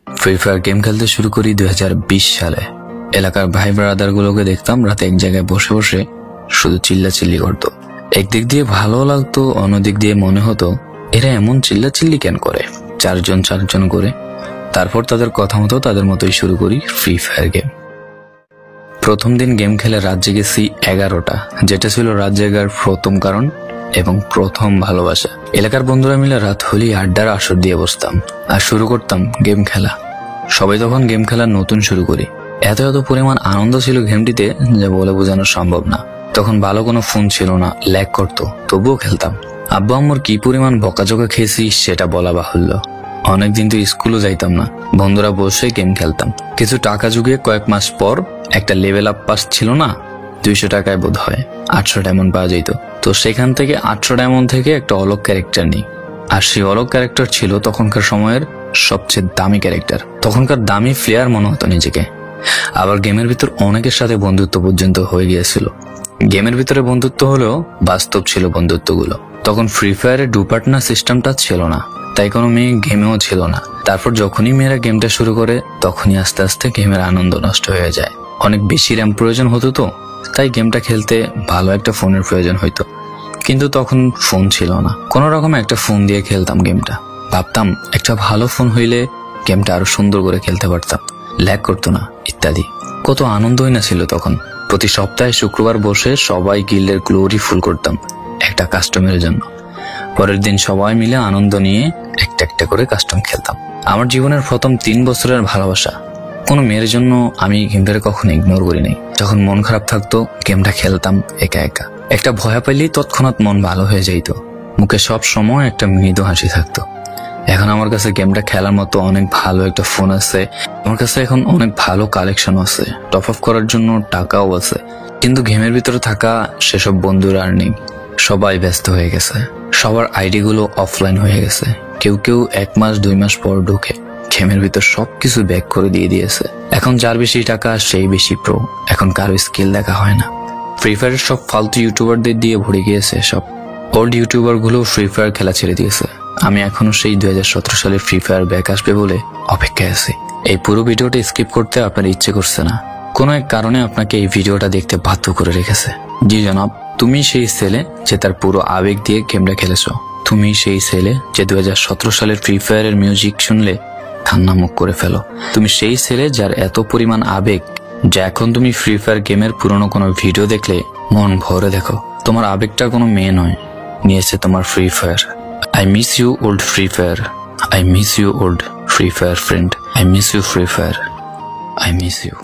Free fire game খেলতে শুরু করি 2020 সালে। এলাকার ভাই ব্রাদার গুলোকে দেখতাম রাতে এক জায়গায় বসে বসে শুধু চিল্লাচিল্লি করতো। একদিক দিয়ে ভালো লাগতো, অন্যদিক দিয়ে মনে হতো এরা এমন চিল্লাচিল্লি কেন করে, চারজন করে। তারপর তাদের কথা মতো তাদের মতোই শুরু করি ফ্রি ফায়ার গেম। প্রথম দিন গেম খেলে রাত জেগেছি 11টা, যেটা ছিল রাত জেগার প্রথম কারণ এবং প্রথম ভালোবাসা। এলাকার বন্ধুরা মিলে রাত হলেই আড্ডার আসর দিয়ে বসতাম আর শুরু করতাম গেম খেলা। সবাই তখন গেম খেলা নতুন শুরু করি। এত পরিমাণ আনন্দ ছিল গেমটিতে যা বলে বোঝানো সম্ভব না। তখন ভালো কোনো ফোন ছিল না, ল্যাগ করতো, তবুও খেলতাম। আব্বু আম্মুর কি পরিমাণ বকাঝকা খেয়েছি সেটা বলা বাহুল্য। অনেকদিন তো স্কুলও যাইতাম না, বন্ধুরা বসে গেম খেলতাম। কিছু টাকা জুগিয়ে কয়েক মাস পর একটা লেভেল আপ পাস ছিল না, 200 টাকায় বোধ হয় 800 ডায়মন্ড পাওয়া যেত। তো সেখান থেকে 800 ডায়মন্ড থেকে একটা অলগ ক্যারেক্টার নিই। আর সেই অলগ ক্যারেক্টার ছিল তখনকার সময়ের সবচেয়ে দামি ক্যারেক্টার। তখনকার দামি প্লেয়ার মনে হতো নিজেকে। আবার গেমের ভিতর অনেকের সাথে বন্ধুত্ব পর্যন্ত হয়ে গিয়েছিল। গেমের ভিতরে বন্ধুত্ব হলেও বাস্তব ছিল বন্ধুত্বগুলো। তখন ফ্রি ফায়ারে ডু পার্টনার সিস্টেমটা ছিল না, তাই কোনো মেয়ে গেমেও ছিল না। তারপর যখনই মেয়েরা গেমটা শুরু করে তখনই আস্তে আস্তে গেমের আনন্দ নষ্ট হয়ে যায়। অনেক বেশি র্যাম প্রয়োজন হতো, তো তাই গেমটা খেলতে ভালো একটা ফোনের প্রয়োজন হইতো। কিন্তু তখন ফোন ছিল না, কোনো রকম একটা ফোন দিয়ে খেলতাম গেমটা। ভাবতাম একটা ভালো ফোন হইলে গেমটা আরো সুন্দর করে খেলতে পারতাম, ল্যাগ করতো না ইত্যাদি। কত আনন্দই না ছিল তখন। প্রতি সপ্তাহে শুক্রবার বসে সবাই গিল্ডের গ্লোরি ফুল করতাম একটা কাস্টমের জন্য। পরের দিন সবাই মিলে আনন্দ নিয়ে একটা করে কাস্টম খেলতাম। আমার জীবনের প্রথম 3 বছরের ভালোবাসা। কোনো মেয়ের জন্য আমি গেমটাকে কখনো ইগনোর করি নাই। যখন মন খারাপ থাকতো গেমটা খেলতাম একা। একটা ভয় পাইলেই তৎক্ষণাৎ মন ভালো হয়ে যাইত, মুখে সব সময় একটা মৃদু হাসি থাকতো। এখন আমার কাছে গেমটা খেলার মতো অনেক ভালো একটা ফোন আছে, আমার কাছে এখন অনেক ভালো কালেকশন আছে, টপ আপ করার জন্য টাকাও আছে। কিন্তু গেমের ভিতরে থাকা সেসব বন্ধুরা আর নেই, সবাই ব্যস্ত হয়ে গেছে। সবার আইডি গুলো অফলাইন হয়ে গেছে। কেউ 1 মাস 2 মাস পর ঢুকে গেমের ভিতর সবকিছু ব্যাক করে দিয়েছে। এখন যার বেশি টাকা সেই বেশি প্রো, এখন কারো স্কিল দেখা হয় না। ফ্রি ফায়ারের সব ফালতু ইউটিউবারদের দিয়ে ভরে গিয়েছে সব। ওল্ড ইউটিউবার গুলো ফ্রি ফায়ার খেলা ছেড়ে দিয়েছে। আমি এখনো সেই 2017 সালে ফ্রি ফায়ার ব্যাক আসবে বলে অপেক্ষায় আছি। এই পুরো ভিডিওটা স্কিপ করতে আপনার ইচ্ছে করছে না, কোনো এক কারণে আপনাকে এই ভিডিওটা দেখতে বাধ্য করে রেখেছে। জি জনাব, তুমি সেই ছেলে যে তার পুরো আবেগ দিয়ে গেমটা খেলেছো। তুমি সেই ছেলে যে 2017 সালের ফ্রি ফায়ারের মিউজিক শুনলে কান্না মুখ করে ফেলো। তুমি সেই ছেলে যার এত পরিমাণ আবেগ যে এখন তুমি ফ্রি ফায়ার গেমের পুরনো কোনো ভিডিও দেখলে মন ভরে দেখো। তোমার আবেগটা কোনো মেয়ে নয়, নিয়েছে তোমার free fire. I miss you old Free Fire. I miss you old Free Fire friend. I miss you Free Fire. I miss you.